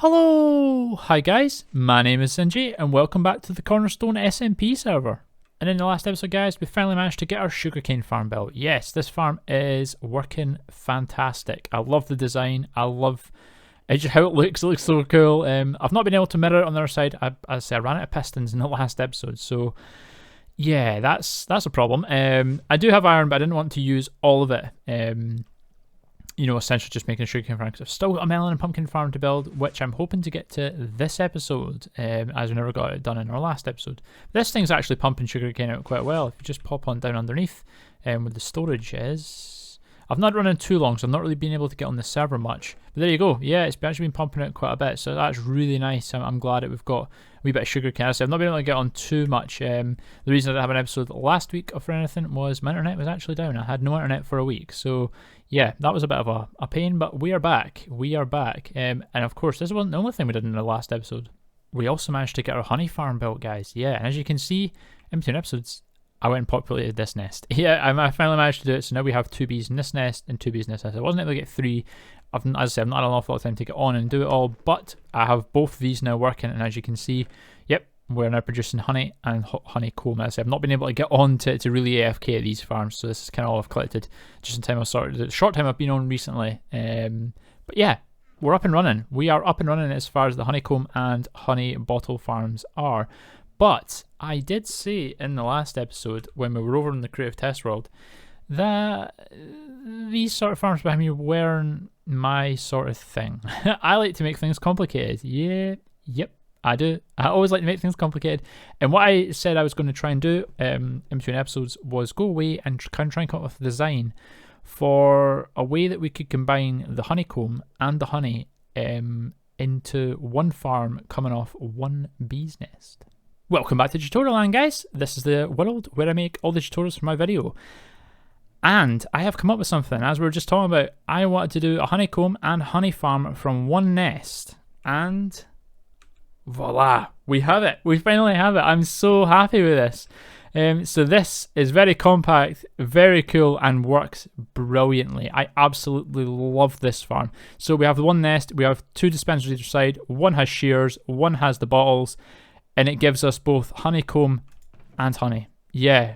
Hello! Hi guys, my name is Zinjy and welcome back to the Cornerstone SMP server. And in the last episode guys, we finally managed to get our sugarcane farm built. Yes, this farm is working fantastic. I love the design, I love just how it looks so cool. I've not been able to mirror it on the other side. As I say, I ran out of pistons in the last episode, so yeah, that's a problem. I do have iron, but I didn't want to use all of it. You know, essentially just making a sugarcane farm because I've still got a melon and pumpkin farm to build, which I'm hoping to get to this episode, as we never got it done in our last episode. This thing's actually pumping sugarcane out quite well. If you just pop on down underneath, where the storage is, I've not run in too long, so I've not really been able to get on the server much. But there you go. Yeah, it's actually been pumping out quite a bit, so that's really nice. I'm glad that we've got a wee bit of sugarcane. I've not been able to get on too much. The reason I didn't have an episode last week or anything was my internet was actually down. I had no internet for a week, so yeah, that was a bit of a pain, but we are back. We are back. And of course, this wasn't the only thing we did in the last episode. We also managed to get our honey farm built, guys. Yeah, and as you can see, in between episodes, I went and populated this nest. Yeah, I finally managed to do it, so now we have 2 bees in this nest and 2 bees in this nest. I wasn't able to get 3. As I said, I've not had an awful lot of time to get on and do it all, but I have both of these now working, and as you can see, yep, we're now producing honey and honeycomb. As I said, I've not been able to get on to really AFK at these farms, so this is kind of all I've collected just in time. I've started the short time I've been on recently. But yeah, we're up and running. We are up and running as far as the honeycomb and honey bottle farms are. But I did say in the last episode when we were over in the creative test world that these sort of farms behind me weren't my sort of thing. I like to make things complicated. Yep, I do. I always like to make things complicated. And what I said I was going to try and do in between episodes was go away and try and come up with a design for a way that we could combine the honeycomb and the honey into one farm coming off one bee's nest. Welcome back to Tutorial Land, guys. This is the world where I make all the tutorials for my video. And I have come up with something. As we were just talking about, I wanted to do a honeycomb and honey farm from one nest. And voila, we have it. We finally have it. I'm so happy with this. So this is very compact, very cool, and works brilliantly. I absolutely love this farm. So we have the one nest, we have 2 dispensers either side. One has shears, one has the bottles, and it gives us both honeycomb and honey. Yeah,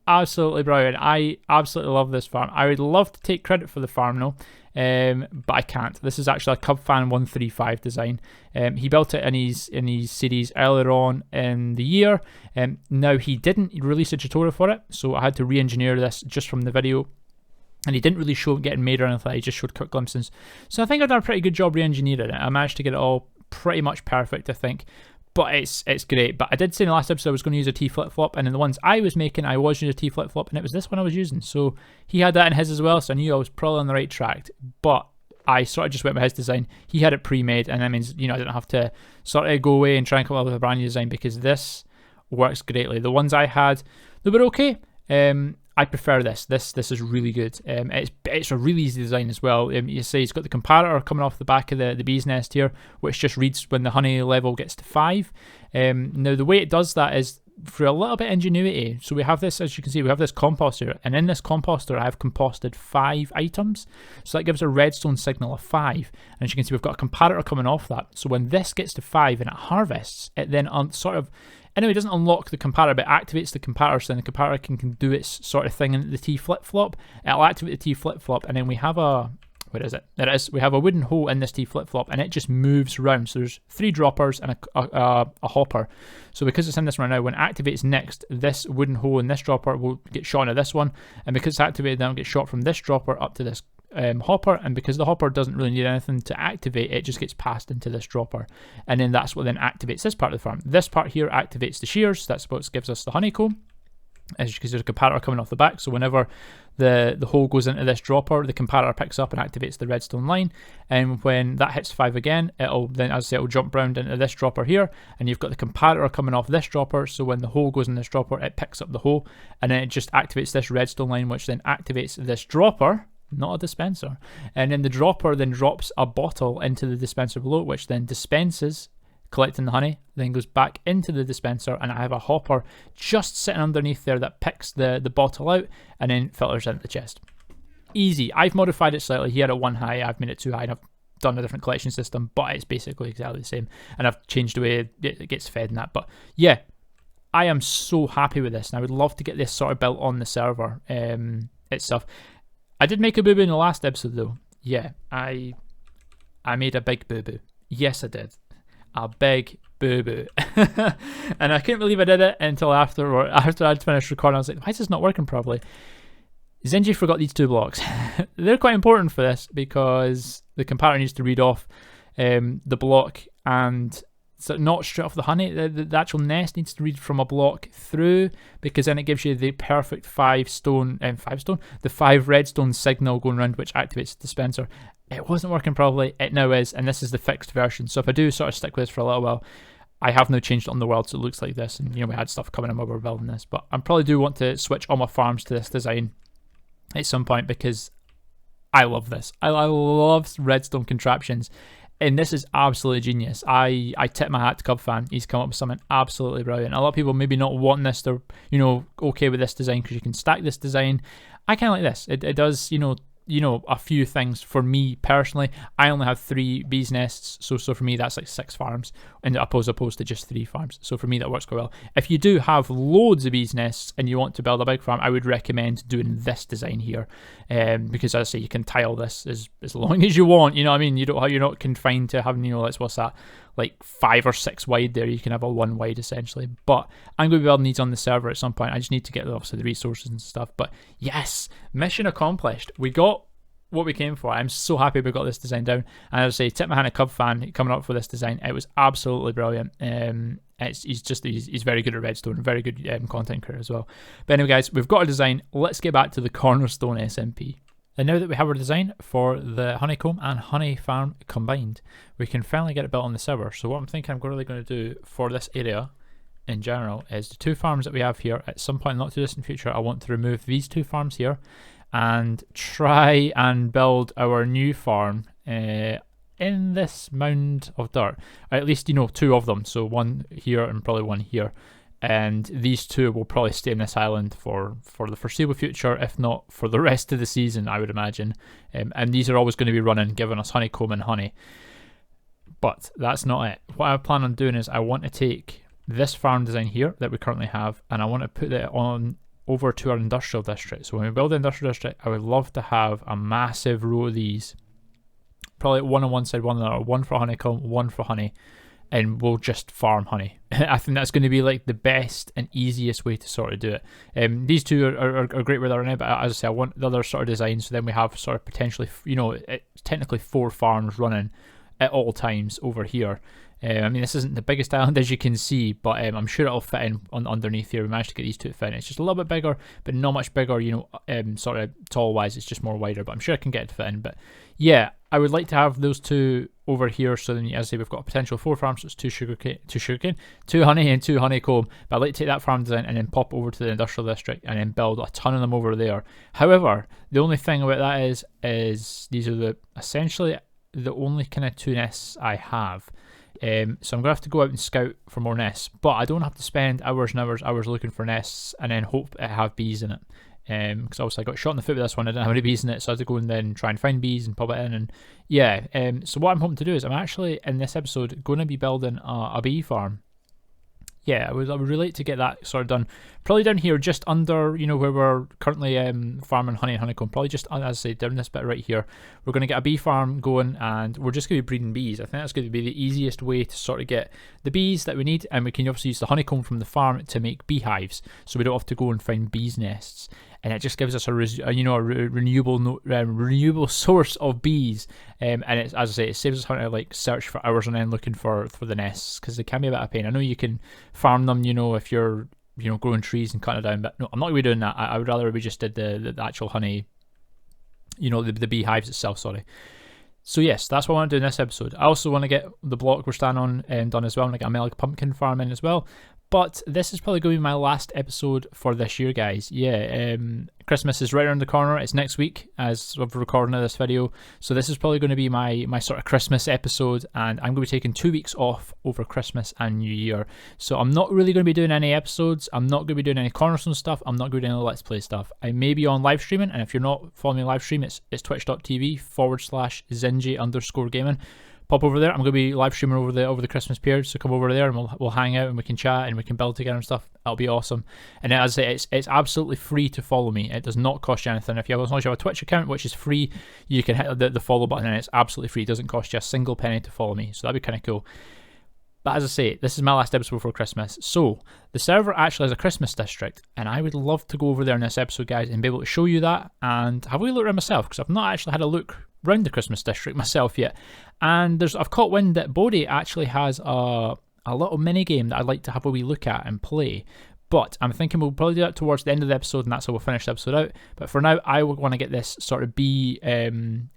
absolutely brilliant. I absolutely love this farm. I would love to take credit for the farm though, but I can't. This is actually a CubFan135 design. He built it in his series earlier on in the year. Now he didn't release a tutorial for it, so I had to re-engineer this just from the video. And he didn't really show it getting made or anything. He just showed quick glimpses. So I think I've done a pretty good job re-engineering it. I managed to get it all pretty much perfect, I think. But it's great. But I did say in the last episode I was going to use a T flip-flop, and in the ones I was making, I was using a T flip-flop, and it was this one I was using. So he had that in his as well, so I knew I was probably on the right track. But I sort of just went with his design. He had it pre-made, and that means, you know, I didn't have to sort of go away and try and come up with a brand new design, because this works greatly. The ones I had, they were okay. I prefer this. This is really good. It's a really easy design as well. You see, it's got the comparator coming off the back of the bee's nest here, which just reads when the honey level gets to 5. Now the way it does that is through a little bit of ingenuity. So we have this, as you can see, we have this composter, and in this composter I have composted 5 items. So that gives a redstone signal of 5. And as you can see, we've got a comparator coming off that. So when this gets to 5 and it harvests, it then sort of, anyway, it doesn't unlock the comparator, but it activates the comparator, so then the comparator can do its sort of thing in the T flip-flop. It'll activate the T flip-flop, and then we have a, where is it? There it is. We have a wooden hole in this T flip-flop, and it just moves around. So there's 3 droppers and a hopper. So because it's in this right now, when it activates next, this wooden hole in this dropper will get shot into this one, and because it's activated, then it'll get shot from this dropper up to this hopper, and because the hopper doesn't really need anything to activate, it just gets passed into this dropper, and then that's what then activates this part of the farm. This part here activates the shears. That's what gives us the honeycomb. As you can see, there's a comparator coming off the back, so whenever the hole goes into this dropper, the comparator picks up and activates the redstone line, and when that hits 5 again, it'll then, as I say, it'll jump round into this dropper here, and you've got the comparator coming off this dropper, so when the hole goes in this dropper, it picks up the hole, and then it just activates this redstone line, which then activates this dropper, not a dispenser, and then the dropper then drops a bottle into the dispenser below, which then dispenses, collecting the honey, then goes back into the dispenser, and I have a hopper just sitting underneath there that picks the bottle out and then filters into the chest. Easy. I've modified it slightly. He had it 1 high, I've made it 2 high, and I've done a different collection system, but it's basically exactly the same. And I've changed the way it gets fed and that. But yeah, I am so happy with this, and I would love to get this sort of built on the server itself. I did make a boo-boo in the last episode though. Yeah, I made a big boo-boo. Yes, I did. A big boo-boo. And I couldn't believe I did it until after I'd finished recording. I was like, why is this not working properly? zinjy forgot these 2 blocks. They're quite important for this because the compiler needs to read off the block, and so not straight off the honey. The actual nest needs to read from a block through, because then it gives you the perfect 5 redstone signal going around, which activates the dispenser. It wasn't working properly. It now is, and this is the fixed version. So if I do sort of stick with this for a little while, I have now changed it on the world so it looks like this. And we had stuff coming in while we were building this, but I probably do want to switch all my farms to this design at some point because I love this. I love redstone contraptions. And this is absolutely genius. I tip my hat to Cubfan. He's come up with something absolutely brilliant. A lot of people maybe not wanting this, they're okay with this design because you can stack this design. I kind of like this. It does a few things. For me personally, I only have 3 bees nests, so for me that's like 6 farms, and opposed to just 3 farms. So for me that works quite well. If you do have loads of bees nests and you want to build a big farm, I would recommend doing this design here, because as I say, you can tile this as long as you want. You know what I mean? You're not confined to having what's that, like 5 or 6 wide there. You can have a 1 wide essentially. But I'm going to be building these on the server at some point. I just need to get obviously the resources and stuff. But yes, mission accomplished. We got what we came for. I'm so happy we got this design down. And as I say, tip my hand to Cubfan coming up for this design. It was absolutely brilliant. He's very good at redstone, very good content creator as well. But anyway, guys, we've got a design. Let's get back to the Cornerstone SMP. And now that we have our design for the honeycomb and honey farm combined, we can finally get it built on the server. So what I'm thinking I'm really going to do for this area in general is the 2 farms that we have here. At some point in the not too distant future, I want to remove these 2 farms here and try and build our new farm in this mound of dirt. Or at least 2 of them, so 1 here and probably 1 here. And these 2 will probably stay on this island for the foreseeable future, if not for the rest of the season, I would imagine. And these are always going to be running, giving us honeycomb and honey. But that's not it. What I plan on doing is I want to take this farm design here that we currently have, and I want to put it on over to our industrial district. So when we build the industrial district, I would love to have a massive row of these, probably 1 on one side, 1 on the other, 1 for honeycomb, 1 for honey, and we'll just farm honey. I think that's going to be like the best and easiest way to sort of do it. These 2 are great where they're now, but as I say, I want the other sort of design, so then we have sort of potentially, technically 4 farms running at all times over here. I mean, this isn't the biggest island as you can see, but I'm sure it'll fit in underneath here. We managed to get these 2 to fit in. It's just a little bit bigger, but not much bigger, sort of tall wise. It's just more wider, but I'm sure I can get it to fit in. But yeah, I would like to have those 2 over here. So then, as I say, we've got a potential 4 farms. So it's 2 sugarcane, 2 honey, and 2 honeycomb. But I'd like to take that farm design and then pop over to the industrial district and then build a ton of them over there. However, the only thing about that is these are essentially the only kind of 2 nests I have. So I'm going to have to go out and scout for more nests, but I don't have to spend hours and hours looking for nests and then hope I have bees in it. Because obviously I got shot in the foot with this one, I didn't have any bees in it, so I had to go and then try and find bees and pop it in. And yeah, so what I'm hoping to do is I'm actually in this episode going to be building a bee farm. Yeah, I would really like to get that sort of done. Probably down here, just under, where we're currently farming honey and honeycomb. Probably just, as I say, down this bit right here. We're going to get a bee farm going, and we're just going to be breeding bees. I think that's going to be the easiest way to sort of get the bees that we need, and we can obviously use the honeycomb from the farm to make beehives, so we don't have to go and find bees' nests. And it just gives us a renewable source of bees. And it's, as I say, it saves us having to like search for hours on end looking for the nests, because they can be a bit of pain. I know you can farm them, if you're growing trees and cutting it down, but no, I'm not going to be doing that. I would rather we just did the actual honey, the beehives itself. Sorry. So yes, that's what I want to do in this episode. I also want to get the block we're standing on done as well, and like a melon pumpkin farm in as well. But this is probably going to be my last episode for this year, guys. Yeah, Christmas is right around the corner. It's next week as of recording of this video. So this is probably going to be my sort of Christmas episode, and I'm going to be taking 2 weeks off over Christmas and New Year. So I'm not really going to be doing any episodes. I'm not going to be doing any Cornerstone stuff. I'm not going to be doing any Let's Play stuff. I may be on live streaming, and if you're not following me live stream, it's twitch.tv/zinjy_gaming. Pop over there. I'm going to be live streaming over the Christmas period, so come over there and we'll hang out and we can chat and we can build together and stuff. That'll be awesome. And as I say, it's absolutely free to follow me. It does not cost you anything. If you have, as long as you have a Twitch account, which is free, you can hit the follow button and it's absolutely free. It doesn't cost you a single penny to follow me, so that'd be kind of cool. But as I say, this is my last episode before Christmas. So the server actually has a Christmas district, and I would love to go over there in this episode, guys, and be able to show you that and have a wee look around myself, because I've not actually had a look around the Christmas district myself yet. And I've caught wind that Bodhi actually has a little mini game that I'd like to have a wee look at and play. But I'm thinking we'll probably do that towards the end of the episode, and that's how we'll finish the episode out. But for now, I want to get this sort of bee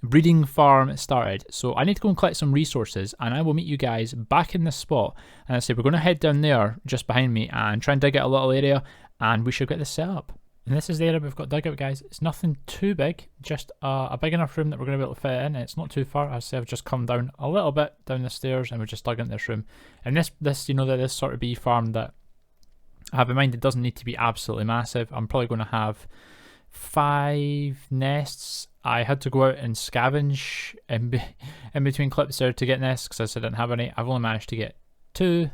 breeding farm started. So I need to go and collect some resources, and I will meet you guys back in this spot. And I say we're going to head down there just behind me and try and dig out a little area, and we should get this set up. And this is the area we've got dug out, guys. It's nothing too big, just a big enough room that we're going to be able to fit in. It's not too far. As I say, I've just come down a little bit down the stairs, and we're just dug into this room. And this this sort of bee farm that I have in mind, it doesn't need to be absolutely massive. I'm probably going to have 5 nests. I had to go out and scavenge in between clips there to get nests because I didn't have any. I've only managed to get 2.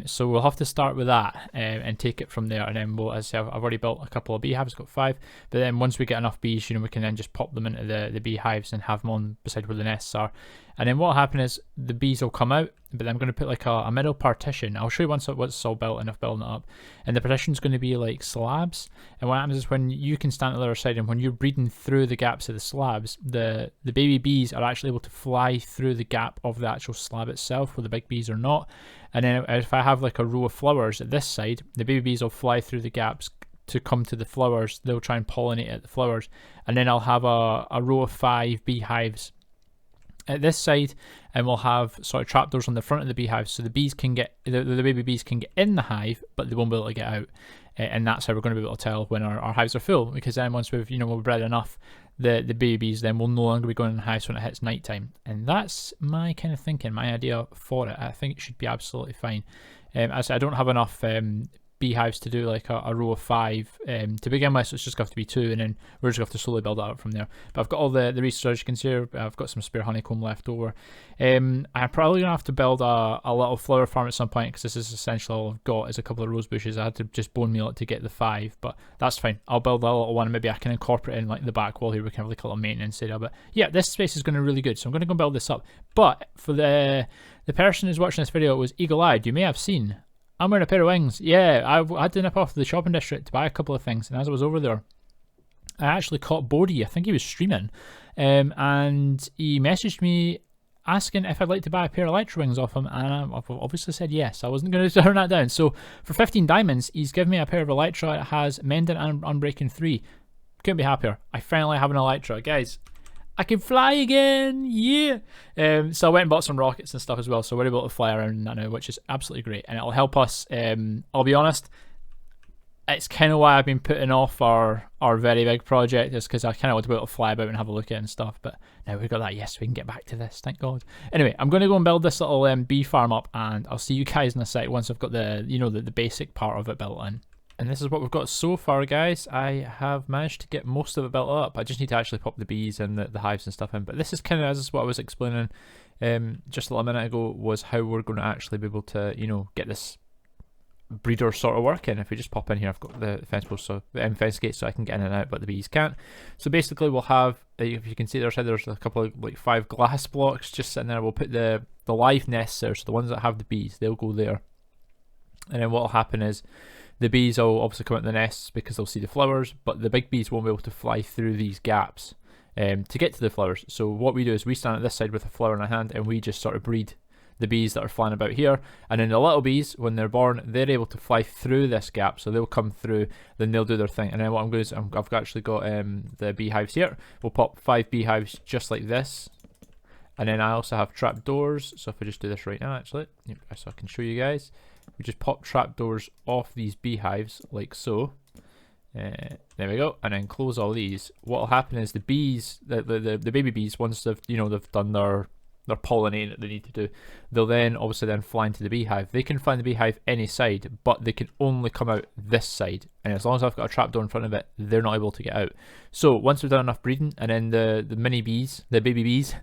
So we'll have to start with that and take it from there, and then we'll, as I say, I've already built a couple of beehives, got 5, but then once we get enough bees, we can then just pop them into the beehives and have them on beside where the nests are. And then what will happen is the bees will come out, but then I'm going to put like a middle partition. I'll show you once it's all built and I've built it up, and the partition's going to be like slabs. And what happens is when you can stand on the other side, and when you're breeding through the gaps of the slabs, the baby bees are actually able to fly through the gap of the actual slab itself, where the big bees are not. And then if I have like a row of flowers at this side, the baby bees will fly through the gaps to come to the flowers. They'll try and pollinate at the flowers, and then I'll have a row of 5 beehives at this side, and we'll have sort of trapdoors on the front of the beehive, so the bees can get the baby bees can get in the hive, but they won't be able to get out. And that's how we're going to be able to tell when our hives are full, because then once we've we've bred enough the babies, then we'll no longer be going in the hives when it hits night time. And that's my kind of thinking, my idea for it. I think it should be absolutely fine. As I said, I don't have enough beehives to do like a row of 5 to begin with, so it's just going to have to be 2, and then we're just going to have to slowly build it up from there. But I've got all the resources, as you can see here. I've got some spare honeycomb left over. I'm probably going to have to build a little flower farm at some point, because this is essentially all I've got is a couple of rose bushes. I had to just bone meal it to get the 5, but that's fine. I'll build a little one, and maybe I can incorporate it in like the back wall here. We can have like a little maintenance area. But yeah, this space is going to be really good, so I'm going to go build this up. But for the person who's watching this video, it was eagle-eyed, you may have seen I'm wearing a pair of wings. Yeah, I had to nip off to the shopping district to buy a couple of things, and as I was over there, I actually caught Bodhi. I think he was streaming, and he messaged me asking if I'd like to buy a pair of Elytra wings off him, and I've obviously said yes. I wasn't going to turn that down. So for 15 diamonds, he's given me a pair of Elytra. It has Mending and Unbreaking 3. Couldn't be happier. I finally have an Elytra, guys. I can fly again, yeah. So I went and bought some rockets and stuff as well, so we're able to fly around that now, which is absolutely great, and it'll help us. I'll be honest, it's kind of why I've been putting off our very big project, is because I kind of want to be able to fly about and have a look at it and stuff. But now we've got that, yes, we can get back to this, thank God. Anyway, I'm going to go and build this little bee farm up, and I'll see you guys in a sec once I've got the the basic part of it built in. And this is what we've got so far, guys. I have managed to get most of it built up. I just need to actually pop the bees and the hives and stuff in. But this is kind of, as is what I was explaining just a little minute ago, was how we're going to actually be able to, get this breeder sort of working. If we just pop in here, I've got the fence post, so the fence gate, so I can get in and out, but the bees can't. So basically, we'll have, if you can see there's a couple of like 5 glass blocks just sitting there. We'll put the live nests there, so the ones that have the bees, they'll go there. And then what will happen is, the bees will obviously come out the nests because they'll see the flowers, but the big bees won't be able to fly through these gaps to get to the flowers. So what we do is we stand at this side with a flower in our hand, and we just sort of breed the bees that are flying about here. And then the little bees, when they're born, they're able to fly through this gap, so they'll come through, then they'll do their thing. And then what I'm going to do is I've actually got the beehives here. We'll pop 5 beehives just like this. And then I also have trap doors, so if I just do this right now, actually, so I can show you guys. we just pop trapdoors off these beehives like so. There we go, and then close all these. What will happen is the bees, the baby bees, once they've they've done their pollinating that they need to do, they'll then obviously then fly into the beehive. They can fly in the beehive any side, but they can only come out this side, and as long as I've got a trapdoor in front of it, they're not able to get out. So once we've done enough breeding, and then the mini bees, the baby bees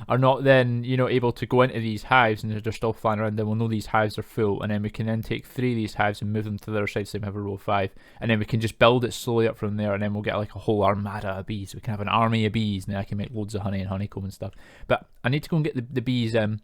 are not then able to go into these hives, and they're still flying around, then we'll know these hives are full, and then we can then take 3 of these hives and move them to the other side, so we have a row of 5, and then we can just build it slowly up from there, and then we'll get like a whole armada of bees. We can have an army of bees, and then I can make loads of honey and honeycomb and stuff. But I need to go and get the bees in.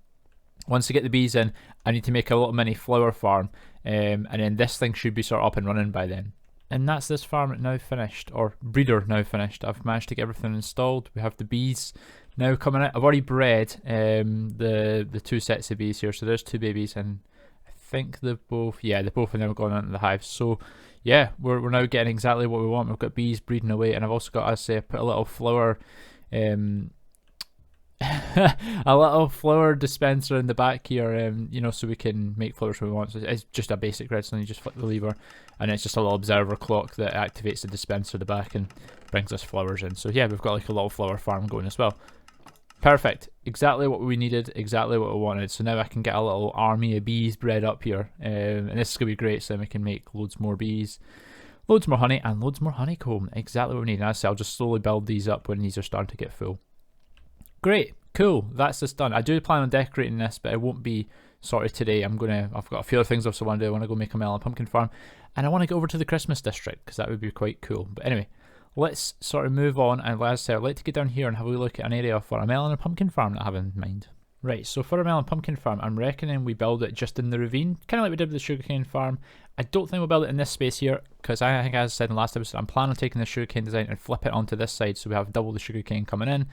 Once I get the bees in, I need to make a little mini flower farm, and then this thing should be sort of up and running by then. And that's this farm now finished, or breeder now finished. I've managed to get everything installed. We have the bees now coming out. I've already bred the 2 sets of bees here, so there's 2 babies, and I think they've both are now gone into the hive. So yeah, we're now getting exactly what we want. We've got bees breeding away, and I've also got, as I say, put a little flower a little flower dispenser in the back here, so we can make flowers when we want. So it's just a basic redstone. You just flip the lever, and it's just a little observer clock that activates the dispenser at the back and brings us flowers in. So yeah, we've got like a little flower farm going as well. Perfect. Exactly what we needed, exactly what we wanted. So now I can get a little army of bees bred up here, and this is going to be great, so then we can make loads more bees, loads more honey, and loads more honeycomb. Exactly what we need. And as I say, I'll just slowly build these up when these are starting to get full. Great, cool, that's just done. I do plan on decorating this, but it won't be sort of today. I've got a few other things I also want to do. I want to go make a melon pumpkin farm, and I want to go over to the Christmas district, because that would be quite cool. But anyway, let's sort of move on, and as I said, I'd like to get down here and have a look at an area for a melon and pumpkin farm that I have in mind. Right, so for a melon pumpkin farm, I'm reckoning we build it just in the ravine, kind of like we did with the sugarcane farm. I don't think we'll build it in this space here, because I think, as I said in the last episode, I'm planning on taking the sugarcane design and flip it onto this side, so we have double the sugarcane coming in.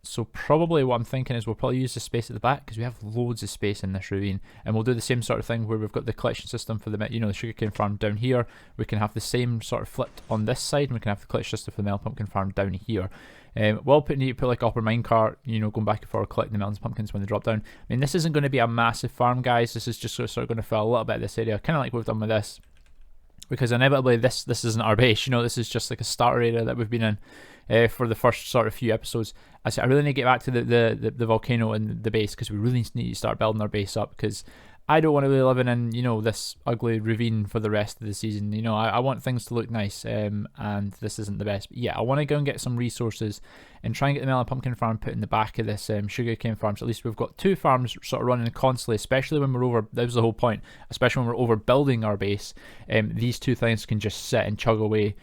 So probably what I'm thinking is we'll probably use the space at the back, because we have loads of space in this ravine, and we'll do the same sort of thing where we've got the collection system for the sugarcane farm down here. We can have the same sort of flipped on this side, and we can have the collection system for the melon pumpkin farm down here. We'll need to put like upper minecart, going back and forth collecting the melons and pumpkins when they drop down. I mean, this isn't going to be a massive farm, guys. This is just sort of going to fill a little bit of this area, kind of like we've done with this, because inevitably this isn't our base. This is just like a starter area that we've been in for the first sort of few episodes. I really need to get back to the volcano and the base, because we really need to start building our base up, because I don't want to be living in, this ugly ravine for the rest of the season. I want things to look nice, and this isn't the best. But yeah, I want to go and get some resources and try and get the melon pumpkin farm put in the back of this sugarcane farm. So at least we've got 2 farms sort of running constantly, especially when we're over, that was the whole point, especially when we're overbuilding our base. These 2 things can just sit and chug away,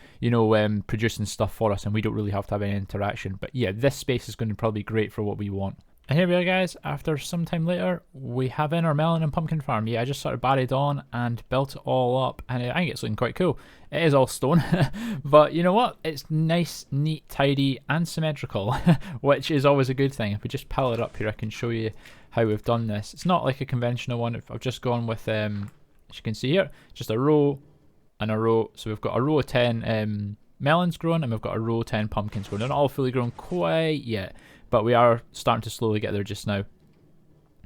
producing stuff for us, and we don't really have to have any interaction. But yeah, this space is going to probably be great for what we want. And here we are, guys. After some time later, we have in our melon and pumpkin farm. Yeah, I just sort of barried on and built it all up, and I think it's looking quite cool. It is all stone, but you know what? It's nice, neat, tidy, and symmetrical, which is always a good thing. If we just pile it up here, I can show you how we've done this. It's not like a conventional one. I've just gone with, as you can see here, just a row and a row. So we've got a row of 10 melons grown, and we've got a row of 10 pumpkins grown. They're not all fully grown quite yet, but we are starting to slowly get there just now.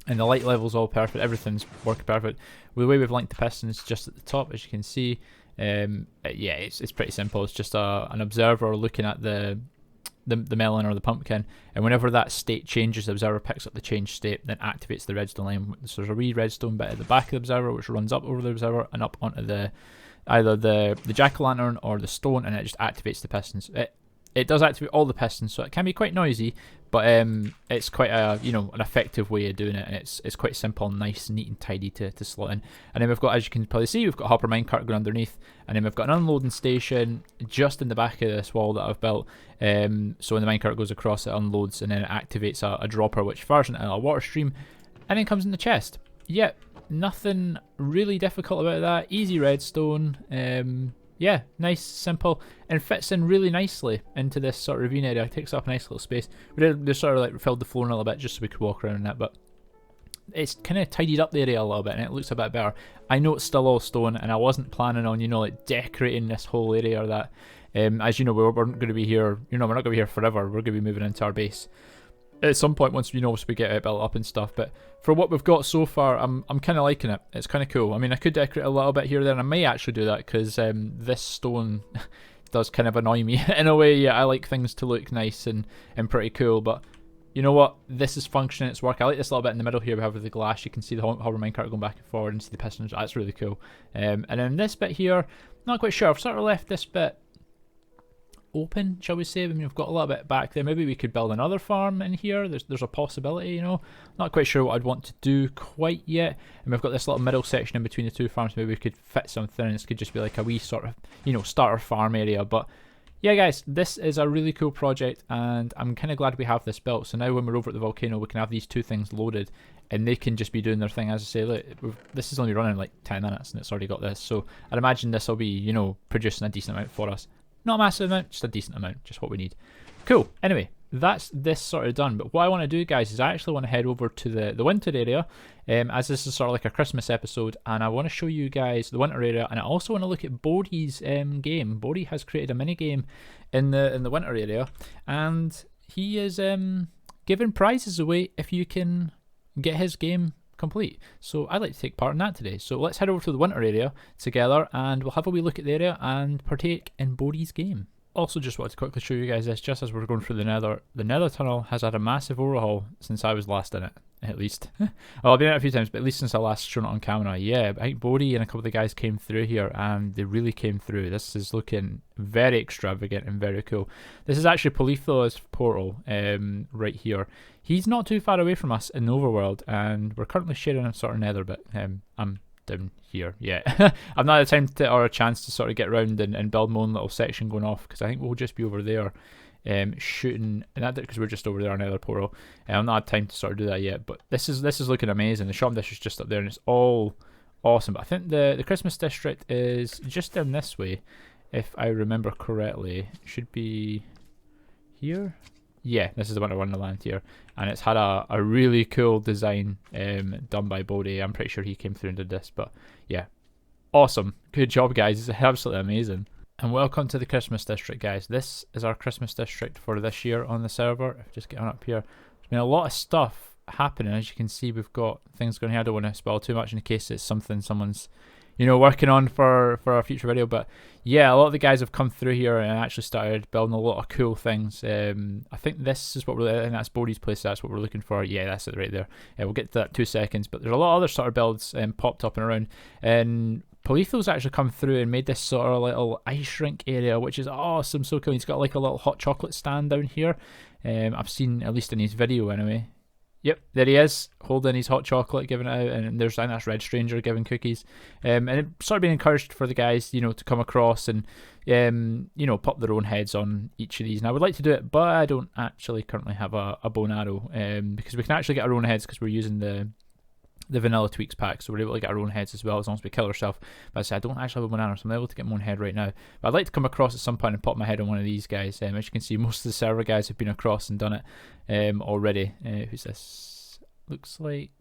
And the light level's all perfect, everything's working perfect. The way we've linked the pistons just at the top, as you can see, yeah, it's pretty simple. It's just an observer looking at the melon or the pumpkin, and whenever that state changes, the observer picks up the changed state, then activates the redstone line. So there's a wee redstone bit at the back of the observer, which runs up over the observer and up onto either the jack-o'-lantern or the stone, and it just activates the pistons. It does activate all the pistons, so it can be quite noisy, but it's quite a an effective way of doing it, and it's quite simple, nice, neat, and tidy to slot in. And then we've got, as you can probably see, we've got a hopper minecart going underneath, and then we've got an unloading station just in the back of this wall that I've built. So when the minecart goes across, it unloads, and then it activates a dropper which fires into a water stream, and then comes in the chest. Yep, nothing really difficult about that. Easy redstone. Yeah, nice, simple, and fits in really nicely into this sort of ravine area. It takes up a nice little space. We just sort of like filled the floor in a little bit just so we could walk around in it, but it's kind of tidied up the area a little bit, and it looks a bit better. I know it's still all stone, and I wasn't planning on, like decorating this whole area or that. As you know, we're not going to be here, we're not going to be here forever. We're going to be moving into our base. at some point once we get it built up and stuff. But for what we've got so far, I'm kind of liking it. It's kind of cool. I mean, I could decorate a little bit here or there, and I may actually do that because this stone does kind of annoy me in a way. Yeah, I like things to look nice and pretty cool, but you know what? This is functioning, it's working. I like this little bit in the middle here we have with the glass. You can see the hover minecart going back and forward and see the pistons. That's really cool. And then this bit here, not quite sure. I've sort of left this bit open, shall we say. I mean, we've got a little bit back there. Maybe we could build another farm in here. There's a possibility, you know. Not quite sure what I'd want to do quite yet. And we've got this little middle section in between the two farms. Maybe we could fit something, and this could just be like a wee sort of, you know, starter farm area. But yeah, guys, this is a really cool project, and I'm kind of glad we have this built. So now when we're over at the volcano, we can have these two things loaded, and they can just be doing their thing. As I say, look, this is only running like 10 minutes, and it's already got this. So I'd imagine this will be, you know, producing a decent amount for us. Not a massive amount, just a decent amount, just what we need. Cool. Anyway, that's this sort of done. But what I want to do, guys, is I actually want to head over to the winter area, as this is sort of like a Christmas episode, and I want to show you guys the winter area, and I also want to look at Bodhi's game. Bodhi has created a mini game in the winter area, and he is giving prizes away if you can get his game complete. So I'd like to take part in that today. So let's head over to the winter area together, and we'll have a wee look at the area and partake in Bodhi's game. Also, just wanted to quickly show you guys this, just as we're going through the nether. The nether tunnel has had a massive overhaul since I was last in it, at least. Well, I've been in it a few times, but at least since I last shown it on camera. Yeah, I think Bodhi and a couple of the guys came through here, and they really came through. This is looking very extravagant and very cool. This is actually Politho's portal, right here. He's not too far away from us in the overworld, and we're currently sharing a sort of nether bit. I'm down here, yeah. I've not had time to, or a chance to sort of get around and build my own little section going off, because I think we'll just be over there shooting, and that because we're just over there on another portal. I've not had time to sort of do that yet, but this is looking amazing. The shop dish is just up there, and it's all awesome. But I think the Christmas district is just down this way, if I remember correctly. It should be here. Yeah, this is the Winter Wonderland here, and it's had a really cool design done by Bodhi. I'm pretty sure he came through and did this, but yeah, awesome. Good job, guys. It's absolutely amazing. And welcome to the Christmas district, guys. This is our Christmas district for this year on the server. Just get on up here. There's been a lot of stuff happening. As you can see, we've got things going here. I don't want to spoil too much in case it's something someone's, you know, working on for a future video. But yeah, a lot of the guys have come through here and actually started building a lot of cool things. I think this is what I think that's Bodhi's place. That's what we're looking for. Yeah, that's it right there. We'll get to that in 2 seconds. But there's a lot of other sort of builds popped up and around. And Politho's actually come through and made this sort of little ice rink area, which is awesome, so cool. He's got like a little hot chocolate stand down here. I've seen, at least in his video anyway. Yep, there he is, holding his hot chocolate, giving it out, and there's, I think that's Red Stranger giving cookies. And it's sort of been encouraged for the guys, you know, to come across and, you know, pop their own heads on each of these. And I would like to do it, but I don't actually currently have a bow and arrow, because we can actually get our own heads because we're using the vanilla tweaks pack, so we're able to get our own heads as well, as long as we kill ourselves. But I say I don't actually have a banana, so I'm able to get my own head right now. But I'd like to come across at some point and pop my head on one of these guys. As you can see, most of the server guys have been across and done it already. Who's this? Looks like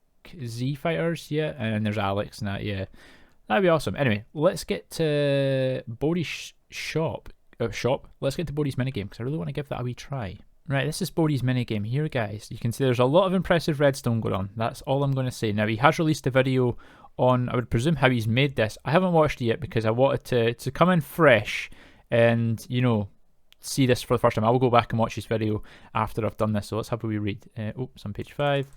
Z Fighters, yeah, and there's Alex and that, yeah. That'd be awesome. Anyway, let's get to Bodhi's shop. Let's get to Bodhi's minigame, because I really want to give that a wee try. Right, this is Bodhi's minigame here, guys. You can see there's a lot of impressive redstone going on. That's all I'm going to say. Now, he has released a video on, I would presume, how he's made this. I haven't watched it yet because I wanted to come in fresh and, you know, see this for the first time. I will go back and watch his video after I've done this. So let's have a wee read. Oops, on page 5.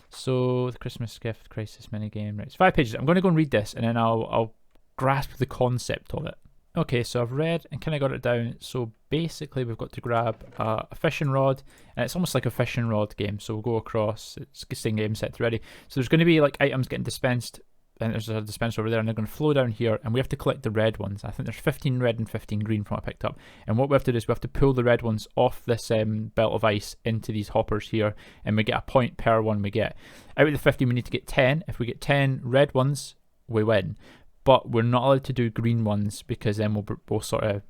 So, the Christmas gift crisis minigame. Right, it's 5 pages. I'm going to go and read this, and then I'll grasp the concept of it. Okay, so I've read and kind of got it down. So basically we've got to grab a fishing rod, and it's almost like a fishing rod game. So we'll go across, it's staying game set ready. So there's going to be like items getting dispensed, and there's a dispenser over there, and they're going to flow down here, and we have to collect the red ones. I think there's 15 red and 15 green from what I picked up. And what we have to do is we have to pull the red ones off this belt of ice into these hoppers here, and we get a point per one we get. Out of the 15 we need to get 10. If we get 10 red ones, we win. But we're not allowed to do green ones because then we'll sort of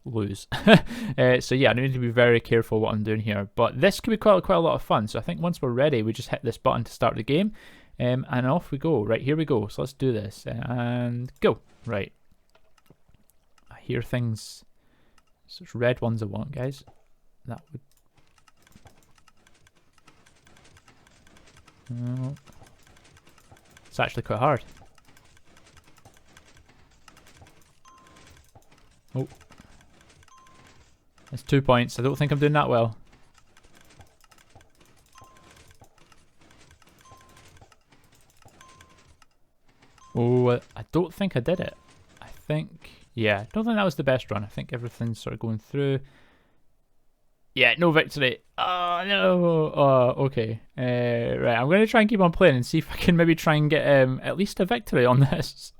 lose. So yeah, I need to be very careful what I'm doing here. But this could be quite a lot of fun. So I think once we're ready, we just hit this button to start the game. And off we go. Right, here we go. So let's do this. And go. Right. I hear things. So it's red ones I want, guys. That would... Oh. It's actually quite hard. Oh. That's 2 points. I don't think I'm doing that well. Oh, I don't think I did it. I think... Yeah, I don't think that was the best run. I think everything's sort of going through. Yeah, no victory. Oh, no. Oh, okay. Right, I'm going to try and keep on playing and see if I can maybe try and get at least a victory on this.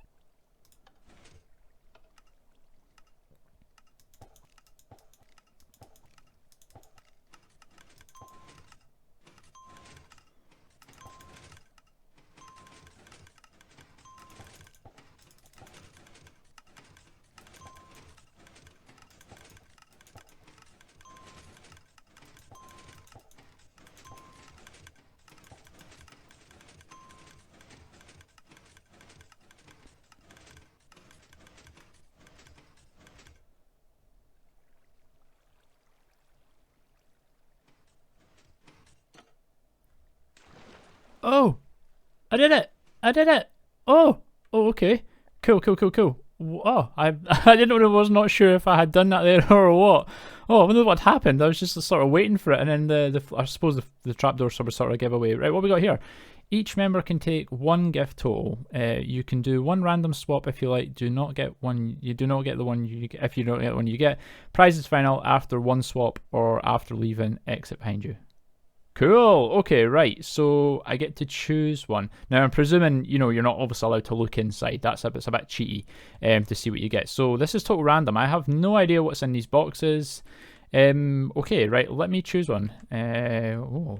Oh, I did it. I did it. Oh, okay. Cool. Oh, I was not sure if I had done that there or what. Oh, I wonder what happened. I was just sort of waiting for it, and then I suppose the trapdoor sort of gave away. Right, what we got here? Each member can take one gift total. You can do one random swap if you like. Do not get one. You do not get the one you get. If you don't get the one you get, prize is final after one swap or after leaving exit behind you. Cool. Okay, right. So I get to choose one. Now I'm presuming, you're not obviously allowed to look inside. It's a bit cheaty to see what you get. So this is total random. I have no idea what's in these boxes. Okay, right. Let me choose one.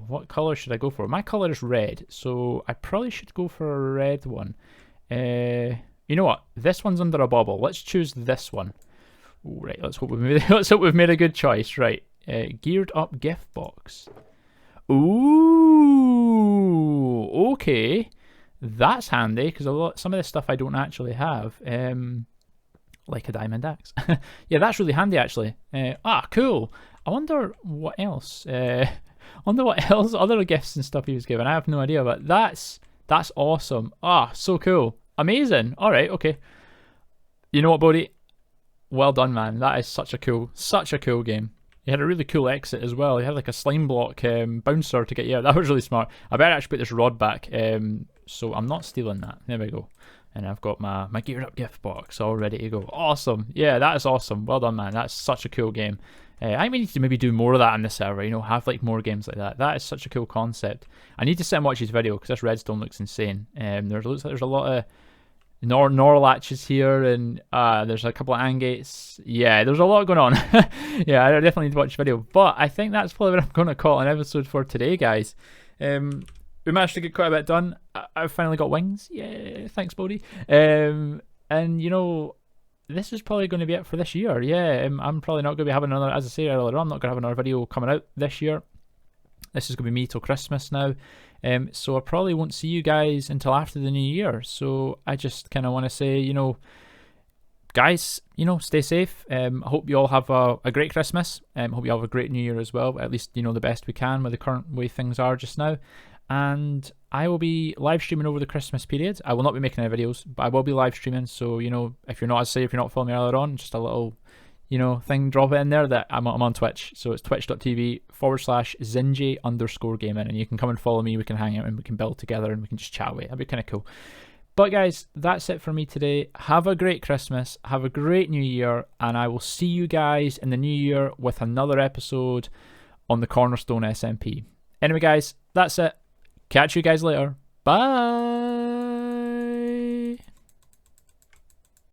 What color should I go for? My color is red, so I probably should go for a red one. You know what? This one's under a bubble. Let's choose this one. Ooh, right. Let's hope we've made a good choice. Right. Geared up gift box. Ooh, okay, that's handy because some of this stuff I don't actually have, like a diamond axe. Yeah, that's really handy actually. Cool. I wonder what else. Other gifts and stuff he was given. I have no idea, but that's awesome. So cool, amazing. All right, okay. You know what, Bodie? Well done, man. That is such a cool game. You had a really cool exit as well. You had like a slime block bouncer to get you out. That was really smart. I better actually put this rod back, so I'm not stealing that. There we go. And I've got my geared up gift box all ready to go. Awesome. Yeah, that is awesome. Well done, man. That's such a cool game. I need to maybe do more of that on the server, have like more games like that. That is such a cool concept. I need to sit and watch his video because this redstone looks insane. Looks like there's a lot of Norlatches here, and there's a couple of angates. Yeah, there's a lot going on. Yeah, I definitely need to watch the video. But I think that's probably what I'm going to call an episode for today, guys. We managed to get quite a bit done. I've finally got wings. Yeah, thanks, Bodie. And this is probably going to be it for this year. Yeah, I'm probably not going to be having another, as I say earlier on, I'm not going to have another video coming out this year. This is going to be me till Christmas now. So I probably won't see you guys until after the new year. So I just kind of want to say, guys, stay safe. I hope you all have a great Christmas. Hope you have a great new year as well. At least, the best we can with the current way things are just now. And I will be live streaming over the Christmas period. I will not be making any videos, but I will be live streaming. So, if you're not following me earlier on, just a little thing, drop it in there that I'm on Twitch. So it's twitch.tv/zinjy_gaming, and you can come and follow me. We can hang out and we can build together and we can just chat away. That'd be kind of cool. But guys, that's it for me today. Have a great Christmas. Have a great new year, and I will see you guys in the new year with another episode on the Cornerstone SMP. Anyway, guys, that's it. Catch you guys later. Bye.